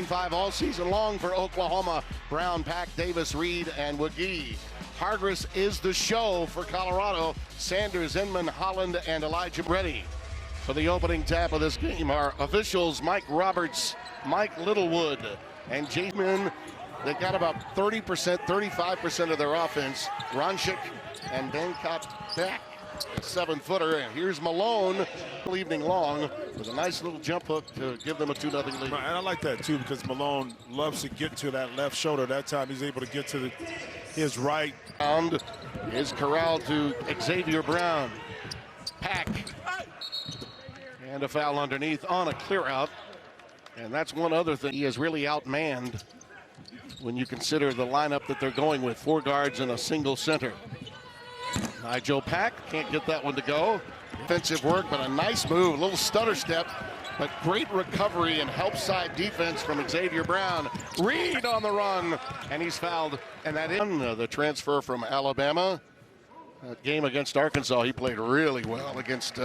5 all season long for Oklahoma. Brown, Pack, Davis, Reed, and Wagee. Hargress is the show for Colorado. Sanders, Inman, Holland, and Elijah ready. For the opening tap of this game are officials Mike Roberts, Mike Littlewood, and Jason. They've got about 30%, 35% of their offense. Ronchik and Bangkok back. A 7-footer, and here's Malone all evening long with a nice little jump hook to give them a 2-0 lead. Right, and I like that too because Malone loves to get to that left shoulder. That time he's able to get to his right. Round is corralled to Xavier Brown. Pack. And a foul underneath on a clear out. And that's one other thing. He is really outmanned when you consider the lineup that they're going with. 4 guards and a single center. Nigel Pack can't get that one to go. Defensive work, but a nice move, a little stutter step, but great recovery and help side defense from Xavier Brown. Reed on the run, and he's fouled. And that is the transfer from Alabama. That game against Arkansas, he played really well against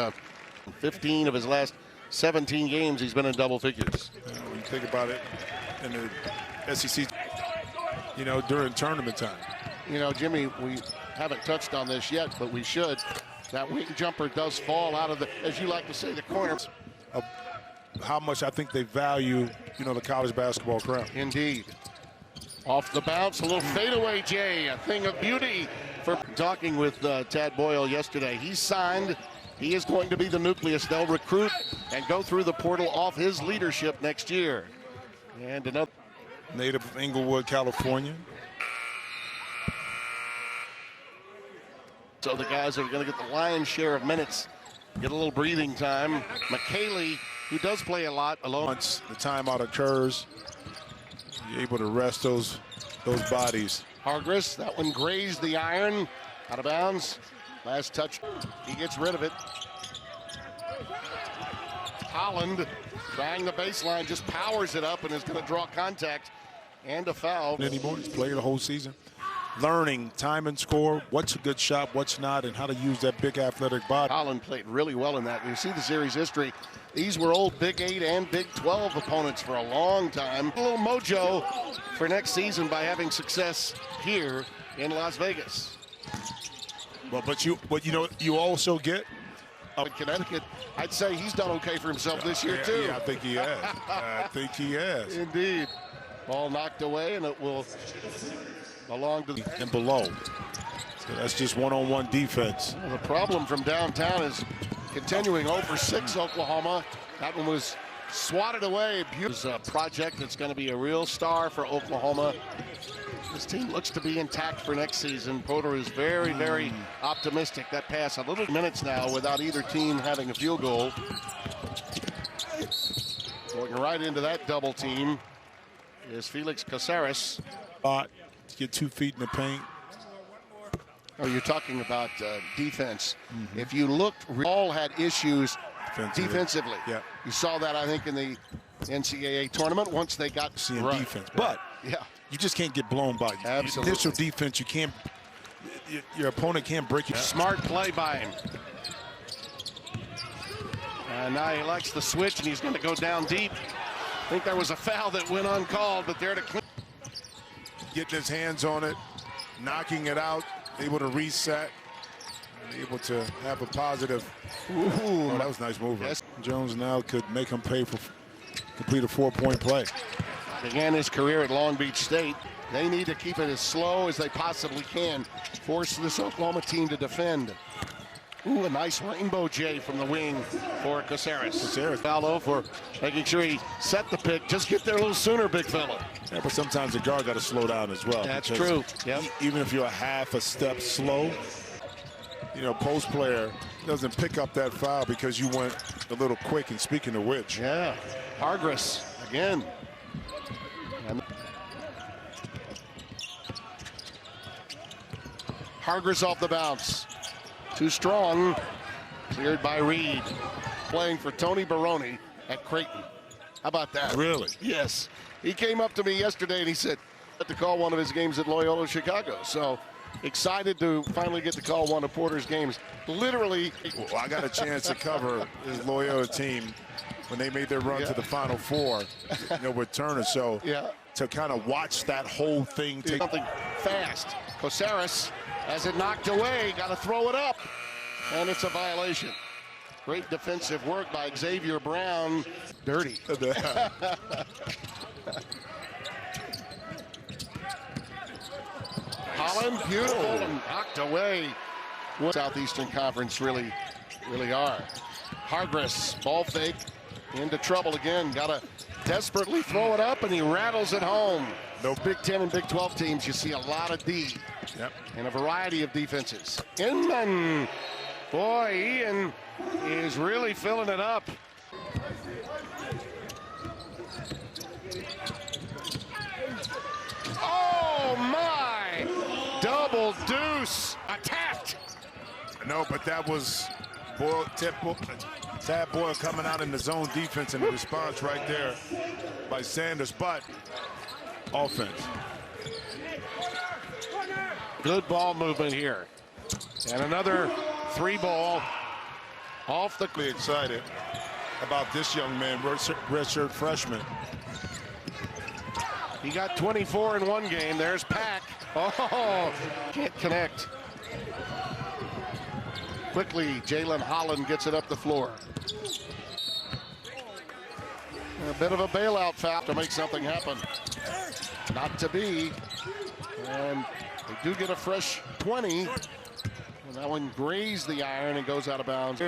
15 of his last 17 games. He's been in double figures. When you think about it, in the SEC, during tournament time. Jimmy, we haven't touched on this yet, but we should. That wing jumper does fall out of the, as you like to say, the corner. How much I think they value, the college basketball crowd. Indeed. Off the bounce, a little fadeaway, Jay, a thing of beauty. For talking with Tad Boyle yesterday, he's signed. He is going to be the nucleus. They'll recruit and go through the portal off his leadership next year. And another native of Inglewood, California. So the guys are going to get the lion's share of minutes, get a little breathing time. McKaylee, who does play a lot alone. Once the timeout occurs, you're able to rest those bodies. Hargress, that one grazed the iron, out of bounds. Last touch, he gets rid of it. Holland, trying the baseline, just powers it up and is going to draw contact and a foul. Anymore, he's played the whole season. Learning time and score, what's a good shot, what's not, and how to use that big athletic body. Holland played really well in that. You see the series history. These were old Big 8 and Big 12 opponents for a long time. A little mojo for next season by having success here in Las Vegas. Well, but you also get in Connecticut. I'd say he's done okay for himself this year too. Yeah, I think he has. I think he has. Indeed. Ball knocked away, and it will along to the and below. So that's just one-on-one defense. Well, the problem from downtown is continuing 0 for 6 Oklahoma. That one was swatted away. Beautiful project that's going to be a real star for Oklahoma. This team looks to be intact for next season. Porter is very, very optimistic. That pass a little minutes now without either team having a field goal. Going right into that double team is Felix Caceres. Get 2 feet in the paint. Oh, you're talking about defense. If you looked, all had issues defensively. Yeah. You saw that, I think, in the NCAA tournament once they got seeing right. defense. But you just can't get blown by you. Absolutely. Initial defense, you can't. Your opponent can't break you. Smart play by him. And now he likes the switch, and he's going to go down deep. I think there was a foul that went uncalled, but there to clean. Getting his hands on it, knocking it out, able to reset, and able to have a positive. Ooh, that was a nice move. Yes. Jones now could make him pay for complete a 4-point play. Began his career at Long Beach State. They need to keep it as slow as they possibly can. Force this Oklahoma team to defend. Ooh, a nice rainbow J from the wing for Caceres. Faldo for making sure he set the pick. Just get there a little sooner, big fella. Yeah, but sometimes the guard got to slow down as well. That's true. Yep. Even if you're a half a step slow, post player doesn't pick up that foul because you went a little quick. And speaking of which. Yeah, Hargress again. And Hargress off the bounce. Too strong. Cleared by Reed. Playing for Tony Baroni at Creighton. How about that? Really? Yes. He came up to me yesterday and he said, to call one of his games at Loyola Chicago. So excited to finally get to call one of Porter's games. Literally. Well, I got a chance to cover his Loyola team when they made their run to the Final Four, with Turner. So to kind of watch that whole thing take something fast. Kosaris has it knocked away, got to throw it up, and it's a violation. Great defensive work by Xavier Brown. Dirty. Holland, beautiful, and knocked away. What Southeastern Conference really are. Hargress, ball fake, into trouble again. Got to desperately throw it up, and he rattles it home. No Big 10 and Big 12 teams, you see a lot of D and a variety of defenses. Inman, boy, Ian is really filling it up. Oh my! Double deuce, attacked. No, but that was Tad Boyle coming out in the zone defense, and the response right there by Sanders, but offense. Good ball movement here. And another 3-ball off the. Excited about this young man, redshirt freshman. He got 24 in one game. There's Pack. Oh, can't connect. Quickly, Jalen Holland gets it up the floor. A bit of a bailout foul to make something happen. Not to be. And they do get a fresh 20. And that one grazed the iron and goes out of bounds.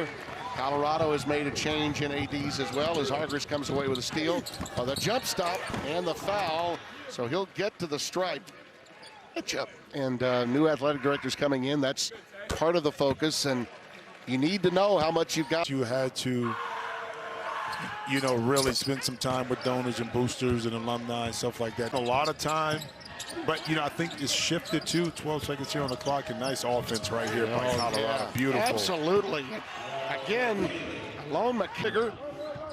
Colorado has made a change in ADs as well as Hargress comes away with a steal. The jump stop and the foul. So he'll get to the stripe. And new athletic directors coming in. That's part of the focus. And you need to know how much you've got. You had to, really spend some time with donors and boosters and alumni and stuff like that. A lot of time. But, I think it's shifted to 12 seconds here on the clock. And nice offense right here by Colorado. Yeah, beautiful. Absolutely. Again, Lone McKigger,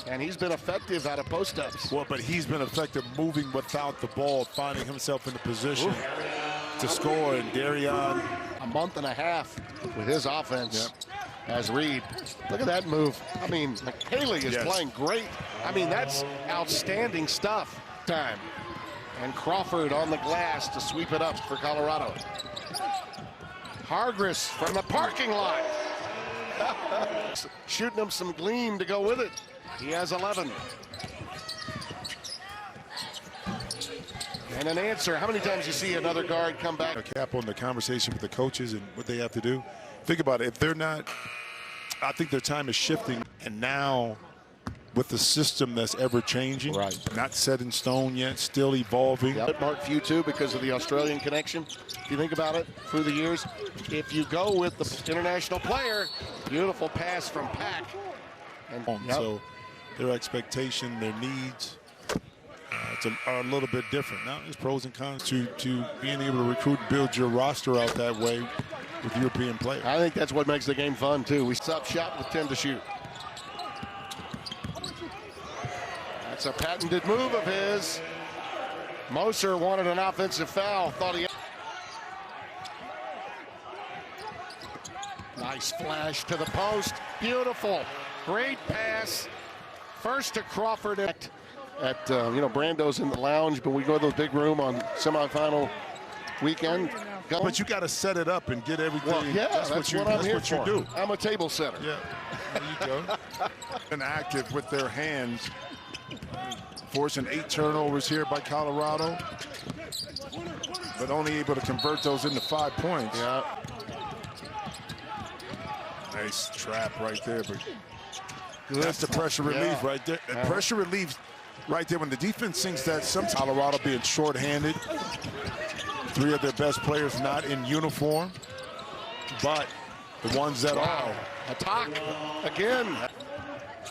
and he's been effective out of post-ups. Well, but he's been effective moving without the ball, finding himself in the position to score. And Darion, a month and a half with his offense as Reed. Look at that move. I mean, McHaley is playing great. I mean, that's outstanding stuff. Time. And Crawford on the glass to sweep it up for Colorado. Hargress from the parking lot. Shooting him some gleam to go with it. He has 11. And an answer. How many times you see another guard come back? A cap on the conversation with the coaches and what they have to do. Think about it. If they're not, I think their time is shifting. And now, with the system that's ever changing, not set in stone yet, still evolving. Mark Few too, because of the Australian connection. If you think about it through the years, if you go with the international player, beautiful pass from Pack. And so their expectation, their needs, are a little bit different. Now there's pros and cons to being able to recruit and build your roster out that way with European players. I think that's what makes the game fun too. We stop shot with 10 to shoot. That's a patented move of his. Moser wanted an offensive foul. Thought he. Nice flash to the post. Beautiful. Great pass. First to Crawford at Brando's in the lounge, but we go to the big room on semifinal weekend. But you got to set it up and get everything. Well, that's what I'm here for. You do. I'm a table setter. Yeah, there you go. And active with their hands. Forcing 8 turnovers here by Colorado, but only able to convert those into 5 points. Yeah. Nice trap right there, but that's the pressure relief right there. The pressure relief right there when the defense thinks that some Colorado being shorthanded. 3 of their best players not in uniform, but the ones that are. Attack again.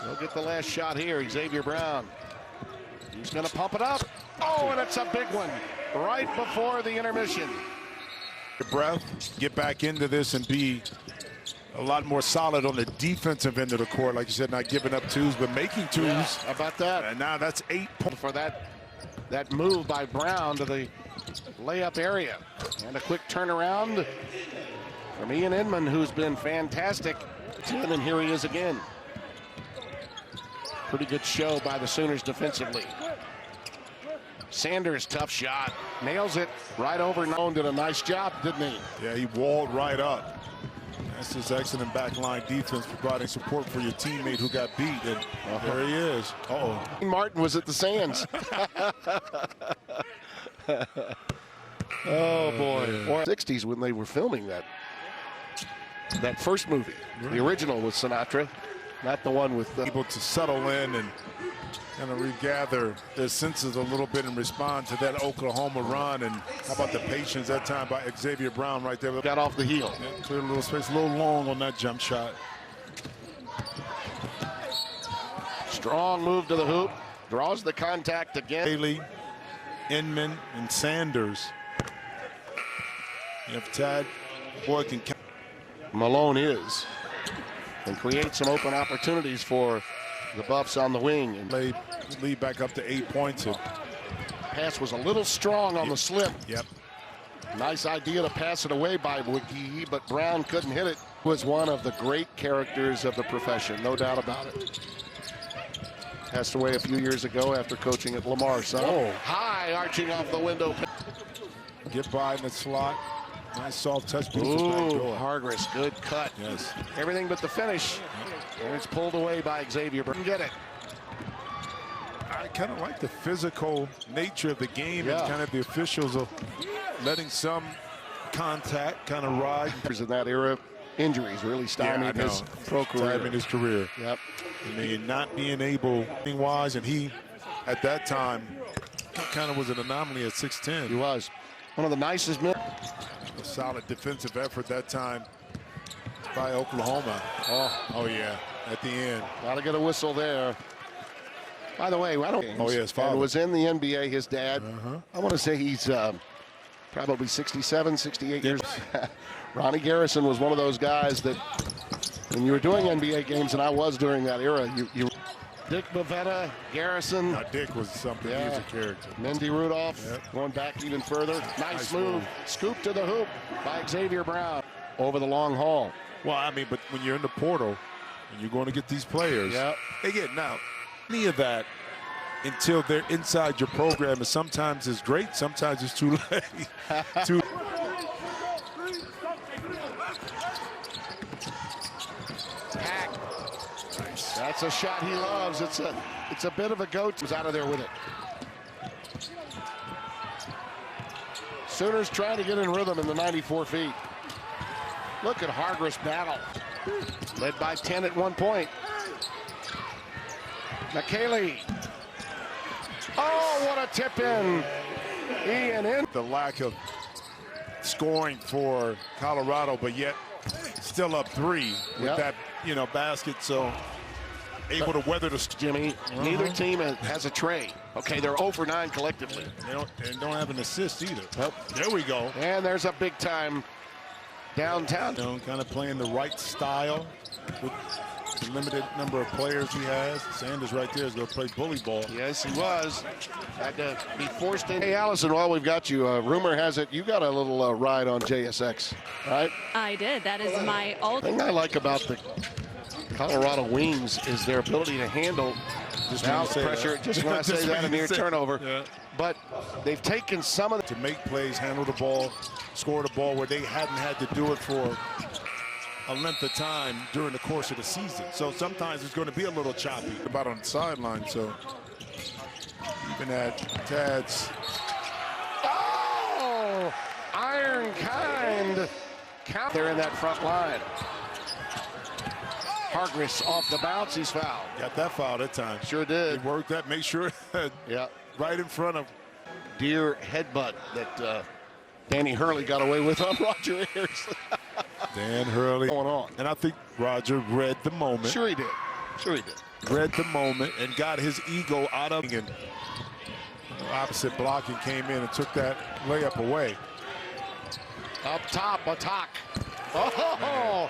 He'll get the last shot here. Xavier Brown. He's going to pump it up. Oh, and it's a big one right before the intermission. Your breath, get back into this and be a lot more solid on the defensive end of the court. Like you said, not giving up twos, but making twos. Yeah, how about that? And now that's 8 points. For that move by Brown to the layup area. And a quick turnaround from Ian Inman, who's been fantastic. And here he is again. Pretty good show by the Sooners defensively. Sanders, tough shot. Nails it right over. Did a nice job, didn't he? Yeah, he walled right up. That's his excellent backline defense, providing support for your teammate who got beat. And there he is. Uh-oh. Martin was at the Sands. Oh, boy. Or 60s when they were filming that first movie. The original with Sinatra, not the one with able to settle in and kind of regather their senses a little bit and respond to that Oklahoma run. And how about the patience that time by Xavier Brown right there? Got off the heel. Yeah, cleared a little space, a little long on that jump shot. Strong move to the hoop. Draws the contact again. Haley, Inman, and Sanders. You have Tad Boyd can. Malone is. And create some open opportunities for the Buffs on the wing. And lead back up to 8 points. Pass was a little strong on the slip. Yep. Nice idea to pass it away by McGee, but Brown couldn't hit it. Was one of the great characters of the profession, no doubt about it. Passed away a few years ago after coaching at Lamar. So high, arching off the window. Get by in the slot. Nice soft touch. Ooh, Hargress, good cut. Yes. Everything but the finish. And it's pulled away by Xavier. Get it. I kind of like the physical nature of the game and kind of the officials of letting some contact kind of ride. In that era, injuries really stymied his pro career. Stymied his career. Yep. I mean, not being able, wise, and he, at that time, kind of was an anomaly at 6'10". He was. One of the nicest men. A solid defensive effort that time by Oklahoma. Oh yeah, at the end. Got to get a whistle there. By the way, I don't. Oh yeah, his father was in the NBA. His dad. I want to say he's probably 67, 68 years. Ronnie Garrison was one of those guys that, when you were doing NBA games, and I was during that era, you Dick Bavetta, Garrison. Now, Dick was something. He was a character. Mindy Rudolph, going back even further. Nice move. Scoop to the hoop by Xavier Brown over the long haul. Well, I mean, but when you're in the portal and you're going to get these players, they get now any of that until they're inside your program, and sometimes it's great, sometimes it's too late. That's a shot he loves. It's a bit of a goat. He's out of there with it. Sooners trying to get in rhythm in the 94 feet. Look at Hargress battle. Led by 10 at one point. McKaylee. Oh, what a tip in. Ian in. The lack of scoring for Colorado, but yet still up 3 with that, basket. So able to weather the Jimmy. Neither team has a tray. Okay, they're 0 for 9 collectively. They don't have an assist either. Nope. There we go. And there's a big time downtown. Kind of playing the right style with the limited number of players he has. Sanders right there is going to play bully ball. Yes, he was. Had to be forced in. Hey, Allison, while we've got you, rumor has it you got a little ride on JSX, right? I did. That is my ultimate. Thing I like about the Colorado wings is their ability to handle pressure. Just when I say that, a near turnover. Yeah. But they've taken some of to make plays, handle the ball, score the ball where they hadn't had to do it for a length of time during the course of the season. So sometimes it's going to be a little choppy about on the sideline. So even at Tad's. Oh, iron kind. Count there in that front line. Hargress off the bounce, he's fouled. Got that foul that time. Sure did. He worked that, make sure right in front of. Deer headbutt that Danny Hurley got away with on Roger Ayers. Dan Hurley. Going on. And I think Roger read the moment. Sure he did. Read the moment and got his ego out of it. And opposite blocking came in and took that layup away. Up top, attack. Oh,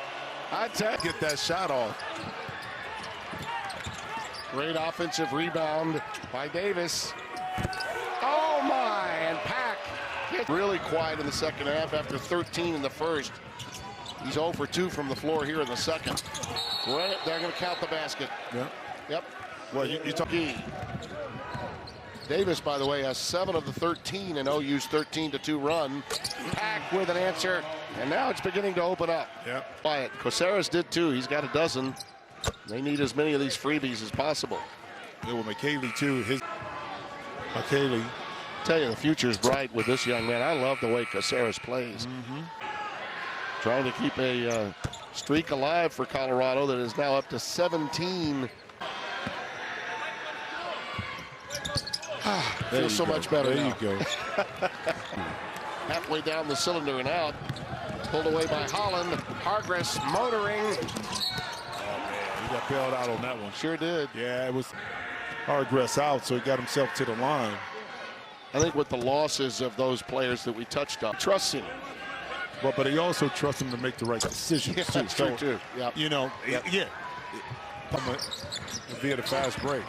I get that shot off. Great offensive rebound by Davis. Oh my, and Pack really quiet in the second half after 13 in the first. He's 0 for 2 from the floor here in the second. They're going to count the basket. Yep. Well, you talk. Davis, by the way, has 7 of the 13 in OU's 13-2 run. Pack with an answer, and now it's beginning to open up. Yeah. Quiet. Coceras did too. He's got a dozen. They need as many of these freebies as possible. Yeah, well, McKaylee too. McKaylee. Tell you, the future's bright with this young man. I love the way Coceras plays. Trying to keep a streak alive for Colorado that is now up to 17. Feels so much better now. There you go. Halfway down the cylinder and out. Pulled away by Holland. Hargress motoring. Oh, man. He got bailed out on that one. Sure did. Yeah, it was Hargress out, so he got himself to the line. I think with the losses of those players that we touched on, trusts him. Well, but he also trusts him to make the right decisions, too. That's true, too. Yep. You know, yeah. Via the fast break.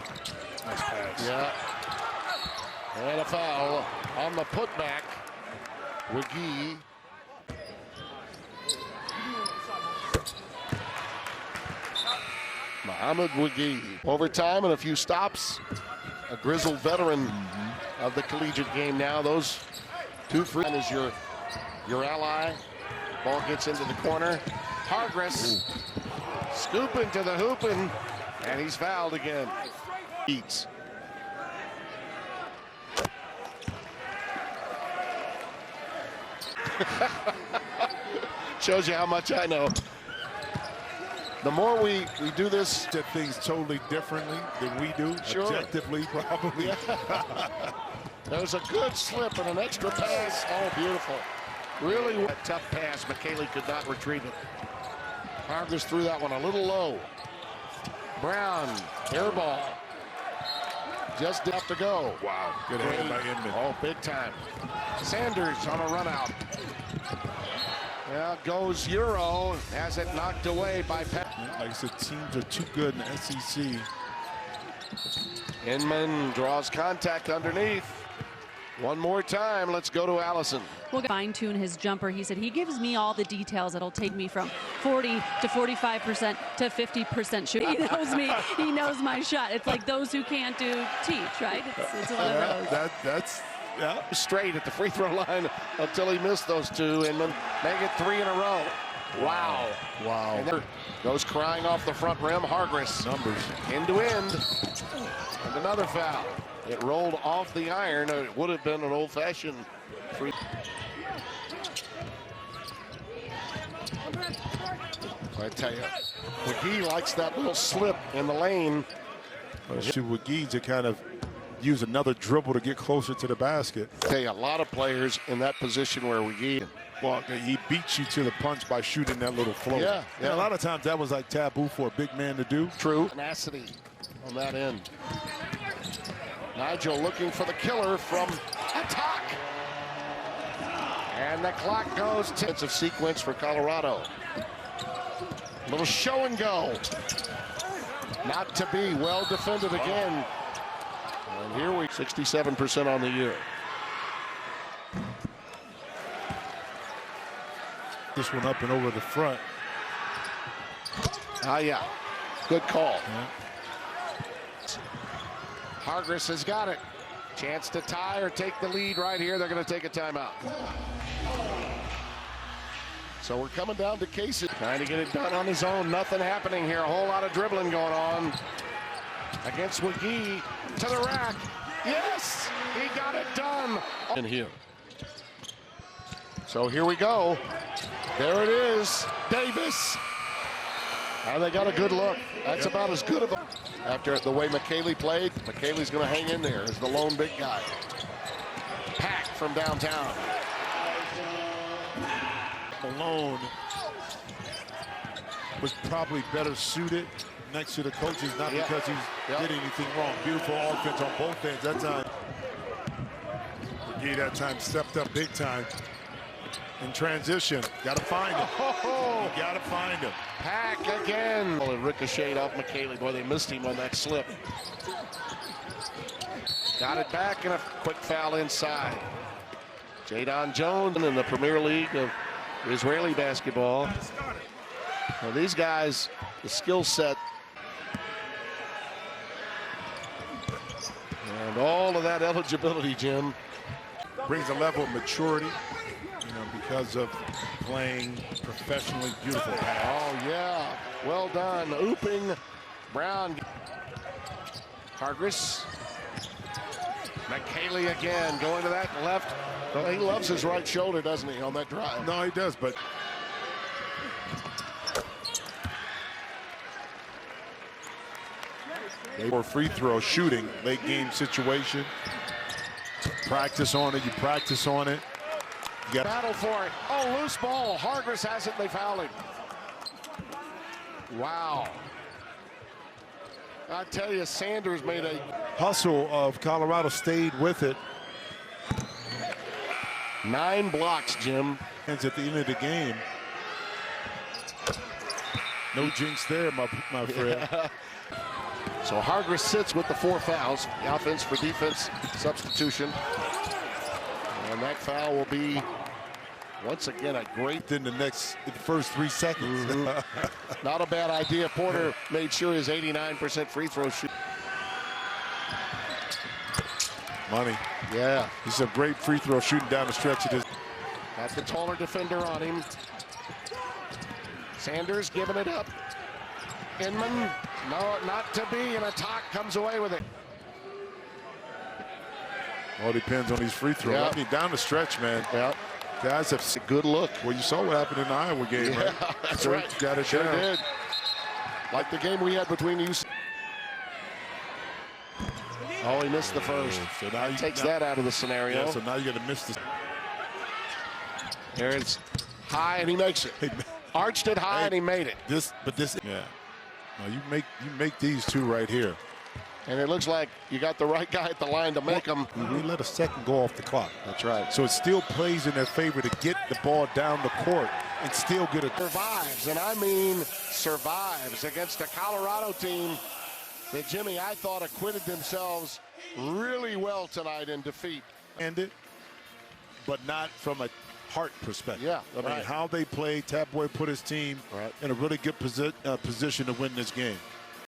Nice pass. Yeah. And a foul on the putback. Wiggy. Mohamed Wiggy. Overtime and a few stops. A grizzled veteran of the collegiate game now. Those 2 free is your ally. Ball gets into the corner. Hargress scooping to the hooping, and he's fouled again. Eats. Shows you how much I know. The more we do this, Did things totally differently than we do. Sure. Objectively, probably. There's a good slip and an extra pass. Oh, beautiful. Really a tough pass. McKaylee could not retrieve it. Hargress threw that one a little low. Brown, air ball. Just have to go. Wow. Good hand by Inman. Oh, big time. Sanders on a run out. Yeah, goes Euro. Has it knocked away by Pat. Like I said, teams are too good in the SEC. Inman draws contact underneath. One more time. Let's go to Allison. We'll fine-tune his jumper. He said he gives me all the details. It'll take me from 40 to 45% to 50% shoot. He knows me. He knows my shot. It's like those who can't do teach, right? It's one of those. That's Straight at the free throw line until he missed those 2 and then make it 3 in a row. Wow. Wow. And there goes crying off the front rim. Hargress. Numbers. End to end. And another foul. It rolled off the iron. It would have been an old-fashioned free. I tell you, McGee likes that little slip in the lane. To McGee to kind of use another dribble to get closer to the basket. I tell you, a lot of players in that position where McGee. Well, he beats you to the punch by shooting that little float. Yeah. And a lot of times that was like taboo for a big man to do. True. Tenacity on that end. Nigel looking for the killer from attack. And the clock goes to defensive sequence for Colorado. Little show and go. Not to be. Well defended again. And here we 67% on the year. This one up and over the front. Ah, yeah. Good call. Yeah. Hargress has got it. Chance to tie or take the lead right here. They're going to take a timeout. So we're coming down to Casey. Trying to get it done on his own. Nothing happening here. A whole lot of dribbling going on. Against McGee to the rack. Yes! He got it done. In here. So here we go. There it is. Davis. And they got a good look. That's about as good of a... After the way McKaylee played, McKaylee's going to hang in there as the lone big guy. Pack from downtown. Malone was probably better suited next to the coaches, not because he's did anything wrong. Beautiful offense on both ends that time. McGee that time stepped up big time. In transition, got to find him. Oh, you got to find him. Pack again. Well, it ricocheted off McKaylee. Boy, they missed him on that slip. Got it back and a quick foul inside. Jadon Jones in the Premier League of Israeli basketball. Well, these guys, the skill set. And all of that eligibility, Jim. Brings a level of maturity, because of playing professionally. Beautiful pass. Oh, yeah. Well done. Ooping. Brown. Hargris. McKaylee again going to that left. Well, he loves his right shoulder, doesn't he, on that drive? No, he does, but they were free throw shooting, late game situation. Practice on it. You practice on it. You got battle for it. Oh, loose ball. Hargris has it. They foul him. Wow. I tell you, Sanders made a hustle of Colorado, stayed with it. 9 blocks, Jim. Ends at the end of the game. No jinx there, my friend. So Hargris sits with the 4 fouls. The offense for defense substitution. And that foul will be, once again, a great. In the first 3 seconds. Not a bad idea. Porter made sure his 89% free throw shoot. Money. Yeah. He's a great free throw shooting down the stretch of this. Got the taller defender on him. Sanders giving it up. Inman, no, not to be, and a talk comes away with it. All depends on these free throws. Yep. I mean, down the stretch, man. Yep. Guys have a good look. Well, you saw what happened in the Iowa game, Yeah, right? that's So right. Got it Sure down. did. Like the game we had between you. Oh, he missed the first. So now He takes that out of the scenario. Yeah, so now you got to miss this. There it's high, and he makes it. Arched it high, and he made it. Yeah. Now you make these 2 right here. And it looks like you got the right guy at the line to make them. We let a second go off the clock. That's right. So it still plays in their favor to get the ball down the court and still get a survives, and I mean survives against a Colorado team that, Jimmy, I thought acquitted themselves really well tonight in defeat. Ended, but not from a heart perspective. Yeah, I mean, how they played, Tab Boy put his team in a really good position to win this game.